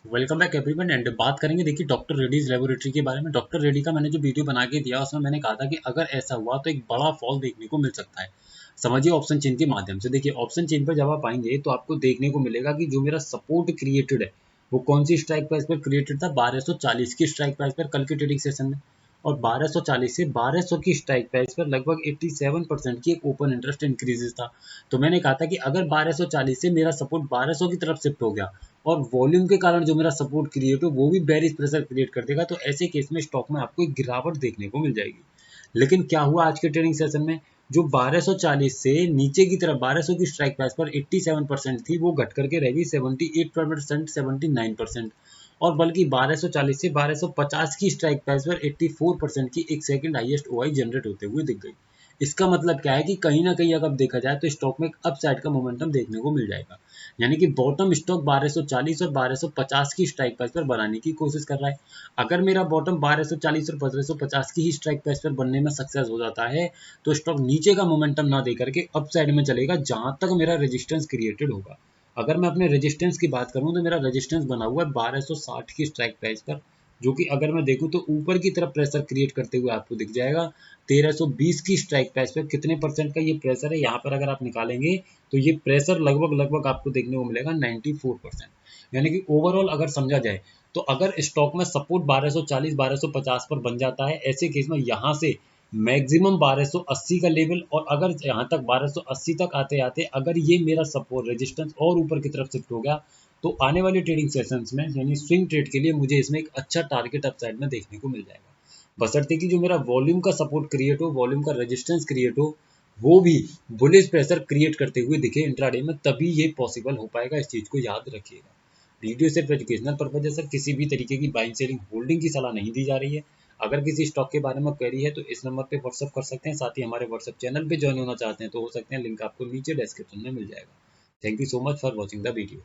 Welcome back everyone and बात करेंगे देखिए डॉक्टर रेड्डीज लेबोरेटरी के बारे में। डॉक्टर रेड्डी का मैंने जो वीडियो बना के दिया उसमें मैंने कहा था कि अगर ऐसा हुआ तो एक बड़ा फॉल देखने को मिल सकता है। समझिए ऑप्शन चेन के माध्यम से। देखिए ऑप्शन चेन पर जब आप आएंगे तो आपको देखने को मिलेगा कि जो मेरा सपोर्ट क्रिएटेड है वो कौन सी स्ट्राइक प्राइस पर क्रिएटेड था, 1240 की स्ट्राइक प्राइस पर कल के ट्रेडिंग सेशन में। और 1240 से 1200 की स्ट्राइक प्राइस पर लगभग 87% की एक ओपन इंटरेस्ट इंक्रीजेस था। तो मैंने कहा था कि अगर 1240 से मेरा सपोर्ट 1200 की तरफ शिफ्ट हो गया और वॉल्यूम के कारण जो मेरा सपोर्ट क्रिएट हो वो भी बेरिश प्रेशर क्रिएट कर देगा, तो ऐसे केस में स्टॉक में आपको एक गिरावट देखने को मिल जाएगी। लेकिन क्या हुआ आज के ट्रेडिंग सेशन में, जो 1240 से नीचे की तरफ 1200 की स्ट्राइक प्राइस पर 87% थी वो घट करके रह गई 78%, 79%। और बल्कि 1240 से 1250 की स्ट्राइक प्राइस पर 84% की एक सेकंड हाईएस्ट ओआई जनरेट होते हुए दिख गई। इसका मतलब क्या है कि कहीं ना कहीं अगर देखा जाए तो स्टॉक में एक अपसाइड का मोमेंटम देखने को मिल जाएगा। यानी कि बॉटम स्टॉक 1240 और 1250 की स्ट्राइक प्राइस पर बनाने की कोशिश कर रहा है। अगर मेरा बॉटम 1240 और 1250 की ही स्ट्राइक प्राइस पर बनने में सक्सेस हो जाता है तो स्टॉक नीचे का मोमेंटम ना देकर के अप साइड में चलेगा जहां तक मेरा रेजिस्टेंस क्रिएटेड होगा। अगर मैं अपने रेजिस्टेंस की बात करूं तो मेरा रेजिस्टेंस बना हुआ है 1260 की स्ट्राइक प्राइस पर, जो कि अगर मैं देखूं तो ऊपर की तरफ प्रेशर क्रिएट करते हुए आपको दिख जाएगा। 1320 की स्ट्राइक प्राइस पर कितने परसेंट का ये प्रेशर है यहाँ पर अगर आप निकालेंगे तो ये प्रेशर लगभग लगभग आपको देखने को मिलेगा 94%। यानी कि ओवरऑल अगर समझा जाए तो अगर स्टॉक में सपोर्ट 1240 1250 पर बन जाता है, ऐसे केस में यहाँ से मैक्सिमम 1280 का लेवल, और अगर यहाँ तक 1280 तक आते आते अगर ये मेरा सपोर्ट रेजिस्टेंस और ऊपर की तरफ शिफ्ट हो गया तो आने वाले ट्रेडिंग सेशंस में यानी स्विंग ट्रेड के लिए मुझे इसमें एक अच्छा टारगेट अपसाइड में देखने को मिल जाएगा। बशर्ते कि जो मेरा वॉल्यूम का सपोर्ट क्रिएट हो, वॉल्यूम का रेजिस्टेंस क्रिएट हो, वो भी बुलिश प्रेशर क्रिएट करते हुए दिखे इंट्राडे में, तभी ये पॉसिबल हो पाएगा। इस चीज़ को याद रखिएगा। वीडियो सिर्फ एजुकेशनल पर्पज है सर, किसी भी तरीके की बाइंग सेलिंग होल्डिंग की सलाह नहीं दी जा रही है। अगर किसी स्टॉक के बारे में क्वेरी है तो इस नंबर पे व्हाट्सअप कर सकते हैं। साथ ही हमारे व्हाट्सअप चैनल पे ज्वाइन होना चाहते हैं तो हो सकते हैं, लिंक आपको नीचे डिस्क्रिप्शन में मिल जाएगा। Thank you so much for watching the video.